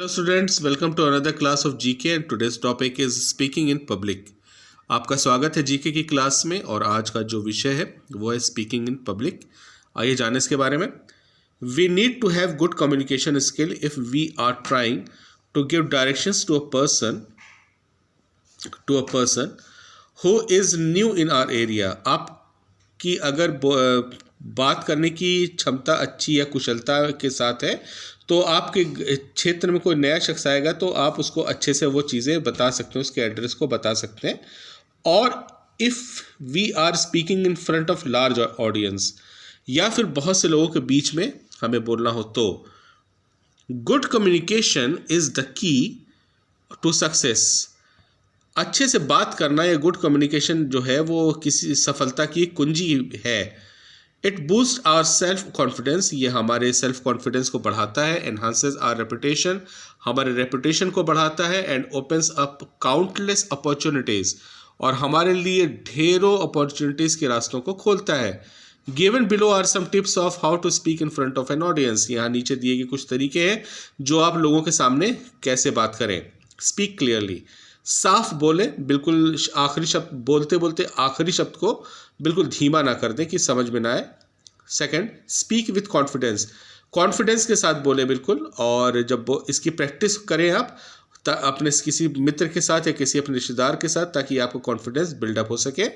Hello students, welcome to another class of GK and today's topic is speaking in public। आपका स्वागत है GK की class में और आज का जो विषय है वो है स्पीकिंग इन पब्लिक। आइए जाने इसके बारे में। We need to have good communication skill if we are trying to give directions to a person who is new in our area। आपकी अगर बात करने की क्षमता अच्छी या कुशलता के साथ है तो आपके क्षेत्र में कोई नया शख्स आएगा तो आप उसको अच्छे से वो चीज़ें बता सकते हैं, उसके एड्रेस को बता सकते हैं। और if we are speaking in front of large audience या फिर बहुत से लोगों के बीच में हमें बोलना हो तो good communication is the key to success. अच्छे से बात करना या गुड कम्युनिकेशन जो है वो किसी सफलता की कुंजी है। It boost our self confidence, ये हमारे सेल्फ कॉन्फिडेंस को बढ़ाता है। एनहांसेस आवर रेपुटेशन, हमारे रेपुटेशन को बढ़ाता है। And opens up countless opportunities, और हमारे लिए ढेरों अपॉर्चुनिटीज़ के रास्तों को खोलता है। Given below are some tips of how to speak in front of an audience. यहाँ नीचे दिए गए कुछ तरीके हैं जो आप लोगों के सामने कैसे बात करें। स्पीक क्लियरली, साफ बोले, बिल्कुल आखिरी शब्द बोलते बोलते आखिरी शब्द को बिल्कुल धीमा ना कर दें कि समझ में ना आए। Second, speak with confidence, confidence के साथ बोले बिल्कुल। और जब इसकी प्रैक्टिस करें आप अपने किसी मित्र के साथ या किसी अपने रिश्तेदार के साथ, ताकि आपको कॉन्फिडेंस बिल्डअप हो सके।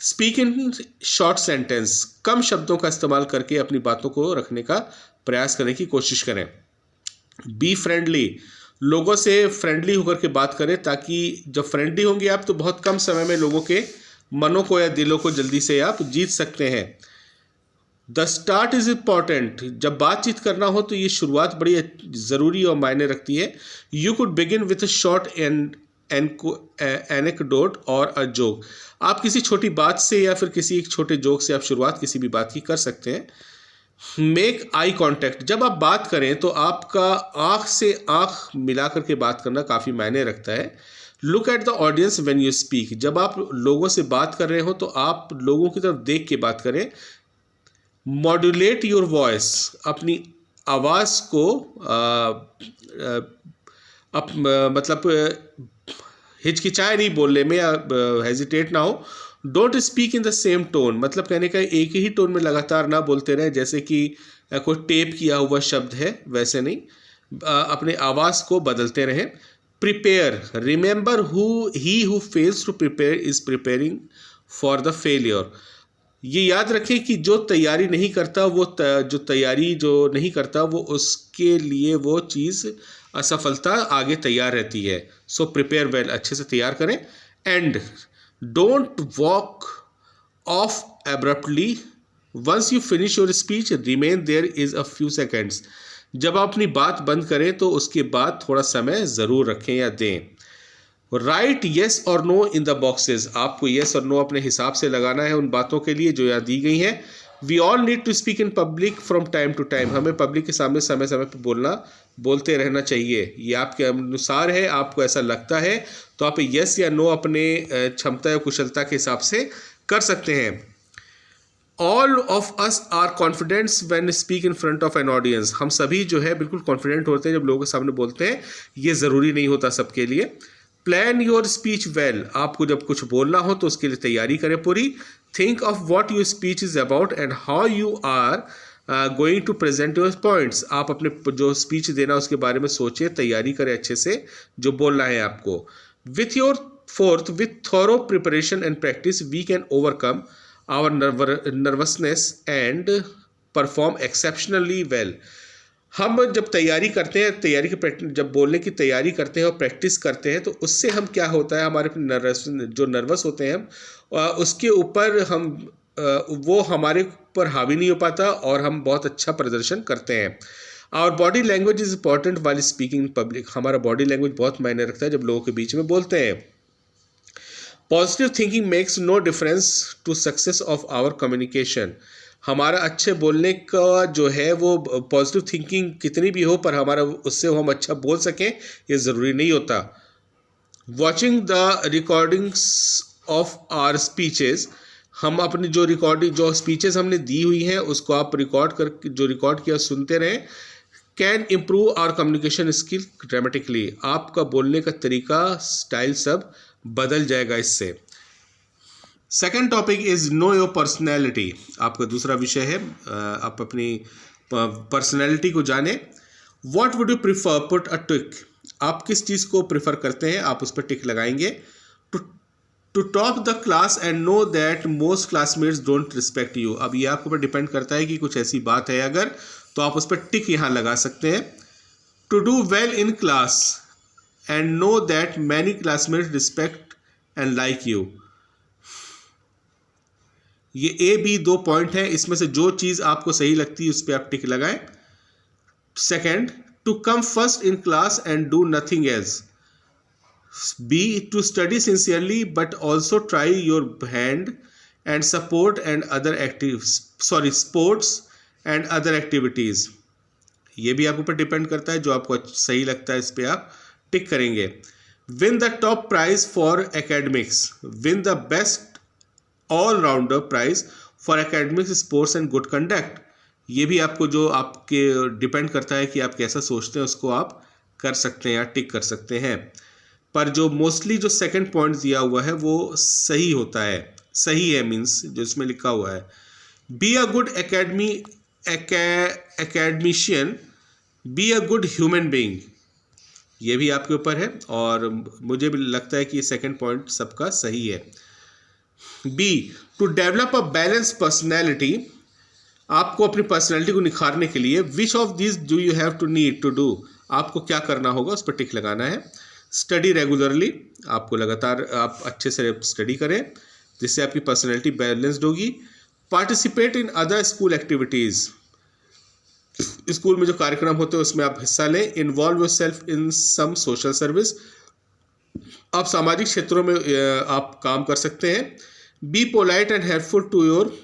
स्पीक इन शॉर्ट सेंटेंस, कम शब्दों का इस्तेमाल करके अपनी बातों को रखने का प्रयास करने की कोशिश करें। बी फ्रेंडली, लोगों से फ्रेंडली होकर के बात करें, ताकि जब फ्रेंडली होंगे आप तो बहुत कम समय में लोगों के मनों को या दिलों को जल्दी से आप जीत सकते हैं। द स्टार्ट इज़ इम्पॉर्टेंट, जब बातचीत करना हो तो ये शुरुआत बड़ी ज़रूरी और मायने रखती है। You could begin with a short anecdote और अ जोक, आप किसी छोटी बात से या फिर किसी एक छोटे जोक से आप शुरुआत किसी भी बात की कर सकते हैं। मेक आई कॉन्टैक्ट, जब आप बात करें तो आपका आँख से आँख मिला करके बात करना काफ़ी मायने रखता है। Look at the audience when you speak, जब आप लोगों से बात कर रहे हो तो आप लोगों की तरफ देख के बात करें। मॉड्यूलेट योर वॉइस, अपनी आवाज़ को मतलब हिचकिचाए नहीं बोलने में या हेजिटेट ना हो। Don't speak in the same tone, मतलब कहने का एक ही टोन में लगातार ना बोलते रहें, जैसे कि कोई टेप किया हुआ शब्द है वैसे नहीं। अपने आवाज़ को बदलते रहें। Prepare, remember who fails to prepare is preparing for the failure, ये याद रखें कि जो तैयारी नहीं करता जो नहीं करता वो उसके लिए वो चीज़ असफलता आगे तैयार रहती है। सो प्रिपेयर वेल, अच्छे से तैयार करें। And don't walk off abruptly, once you finish your speech remain there is a few seconds, जब आप अपनी बात बंद करें तो उसके बाद थोड़ा समय ज़रूर रखें या दें। राइट येस और नो इन द बॉक्सेस, आपको येस और नो अपने हिसाब से लगाना है उन बातों के लिए जो यहाँ दी गई हैं। We all need to speak in public from time to time, हमें पब्लिक के सामने समय समय पर बोलते रहना चाहिए। ये आपके अनुसार है, आपको ऐसा लगता है तो आप येस या नो अपने क्षमता या कुशलता के हिसाब से कर सकते हैं। All of us are confidents when speak in front of an audience, हम सभी जो है बिल्कुल कॉन्फिडेंट होते हैं जब लोगों के सामने बोलते हैं, ये ज़रूरी नहीं होता सबके लिए। प्लान योर स्पीच वेल, आपको जब कुछ बोलना हो तो उसके लिए तैयारी करें पूरी। Think of what your speech is about and how you are going to present your points, आप अपने जो स्पीच देना उसके बारे में सोचें, तैयारी करें अच्छे से जो बोलना है आपको। With thorough preparation and practice we can overcome our nervousness and perform exceptionally well, हम जब तैयारी करते हैं, तैयारी की प्रैक्टिस, जब बोलने की तैयारी करते हैं और प्रैक्टिस करते हैं तो उससे हम क्या होता है, हमारे जो नर्वस होते हैं हम उसके ऊपर हम वो हमारे ऊपर हावी नहीं हो पाता और हम बहुत अच्छा प्रदर्शन करते हैं। और body language is important while speaking in public, हमारा बॉडी लैंग्वेज बहुत मायने रखता है जब लोगों के बीच में बोलते हैं। Positive thinking makes no difference to success of our communication, हमारा अच्छे बोलने का जो है वो पॉजिटिव थिंकिंग कितनी भी हो पर हमारा उससे हम अच्छा बोल सकें ये ज़रूरी नहीं होता। Watching the recordings of our speeches, हम अपनी जो स्पीचेस हमने दी हुई हैं उसको आप रिकॉर्ड किया सुनते रहें। Can improve our communication skill dramatically, आपका बोलने का तरीका, स्टाइल सब बदल जाएगा इससे। Second topic is know your personality, आपका दूसरा विषय है आप अपनी पर्सनैलिटी को जाने। What would you prefer, put a tick, आप किस चीज़ को प्रिफर करते हैं, आप उस पर टिक लगाएंगे। To top the class and know that most classmates don't respect you, अब ये आपके ऊपर डिपेंड करता है कि कुछ ऐसी बात है अगर, तो आप उस पर टिक यहाँ लगा सकते हैं। To do well in class and know that many classmates respect and like you, ये ए बी दो पॉइंट है, इसमें से जो चीज़ आपको सही लगती है उस पर आप टिक लगाएं। Second, to come first in class and do nothing else. B, to study sincerely but also try your hand and support and other sports and other activities, ये भी आपके ऊपर डिपेंड करता है, जो आपको सही लगता है इस पर आप टिक करेंगे। Win the top prize for academics, win the best all rounder prize for academics, sports and good conduct, ये भी आपको जो आपके डिपेंड करता है कि आप कैसा सोचते हैं, उसको आप कर सकते हैं या टिक कर सकते हैं। पर जो मोस्टली जो सेकंड पॉइंट दिया हुआ है वो सही होता है, सही है मीन्स जो इसमें लिखा हुआ है। Be a good academician, be a good human being, ये भी आपके ऊपर है और मुझे भी लगता है कि ये सेकंड पॉइंट सबका सही है। B, to develop a balance personality, आपको अपनी पर्सनैलिटी को निखारने के लिए which of this do you have to need to do, आपको क्या करना होगा उस पर टिक लगाना है। स्टडी रेगुलरली, आपको लगातार आप अच्छे से स्टडी करें जिससे आपकी पर्सनैलिटी बैलेंस्ड होगी। Participate in other school activities, school में जो कार्यक्रम होते हैं उसमें आप हिस्सा लें। Involve yourself in some social service, आप सामाजिक क्षेत्रों में आप काम कर सकते हैं। Be polite and helpful to your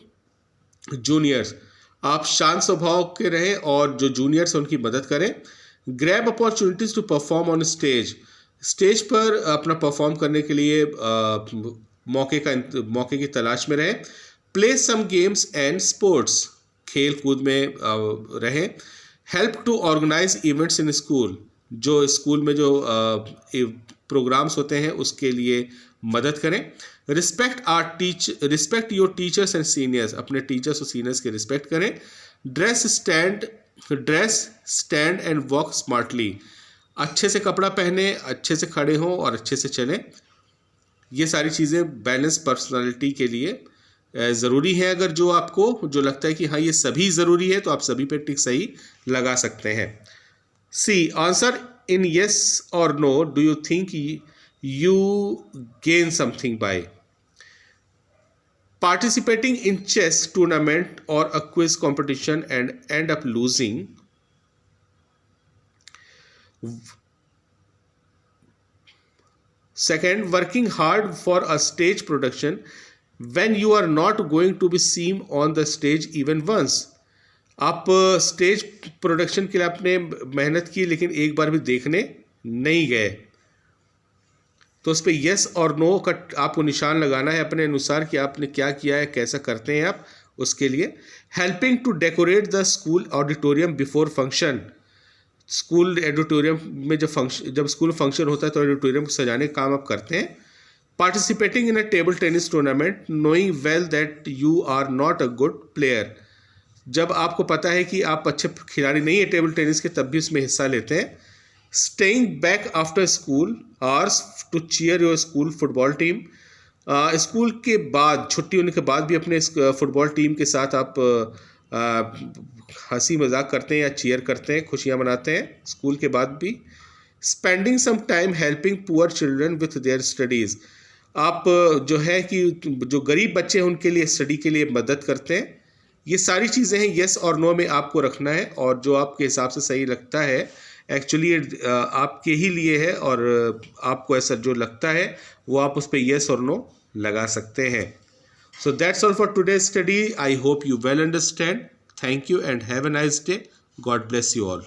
juniors, आप शांत स्वभाव के रहें और जो जूनियर्स हैं उनकी मदद करें। Grab opportunities to perform on stage, stage पर अपना परफॉर्म करने के लिए मौके की तलाश में रहें। Play some games and sports, खेल कूद में रहें। Help to organise events in school, जो स्कूल में जो प्रोग्राम्स होते हैं उसके लिए मदद करें। Respect your teachers and seniors, अपने टीचर्स और सीनियर्स के रिस्पेक्ट करें। Dress stand and walk smartly, अच्छे से कपड़ा पहने, अच्छे से खड़े हों और अच्छे से चलें। ये सारी चीज़ें बैलेंस पर्सनालिटी के लिए ज़रूरी है। अगर जो आपको जो लगता है कि हाँ ये सभी ज़रूरी है तो आप सभी पे टिक सही लगा सकते हैं। सी, आंसर इन येस और no, do you think you gain something by participating in chess tournament or a quiz competition and end up losing. Second, working hard for a stage production when you are not going to be seen on the stage even once. आप stage production के लिए आपने मेहनत की लेकिन एक बार भी देखने नहीं गए, तो उस पर येस और नो का आपको निशान लगाना है अपने अनुसार कि आपने क्या किया है, कैसा करते हैं आप उसके लिए। Helping to decorate the school auditorium before function, school auditorium में जब स्कूल फंक्शन होता है तो ऑडिटोरियम को सजाने का काम आप करते हैं। Participating in a table tennis tournament knowing well that you are not a good player, जब आपको पता है कि आप अच्छे खिलाड़ी नहीं है टेबल टेनिस के तब भी उसमें हिस्सा लेते हैं। Staying back after school hours to cheer your school football team, school के बाद छुट्टी होने के बाद भी अपने फुटबॉल टीम के साथ आप हंसी मजाक करते हैं या चीयर करते हैं, खुशियां मनाते हैं स्कूल के बाद भी। Spending some time helping poor children with their studies, आप जो है कि जो गरीब बच्चे हैं उनके लिए स्टडी के लिए मदद करते हैं। ये सारी चीज़ें हैं येस और नो में आपको रखना है और जो आपके हिसाब से सही लगता है एक्चुअली आपके ही लिए है और आपको ऐसा जो लगता है वो आप उस पर येस और नो लगा सकते हैं। So that's all for today's study. I hope you well understand. Thank you and have a nice day. God bless you all.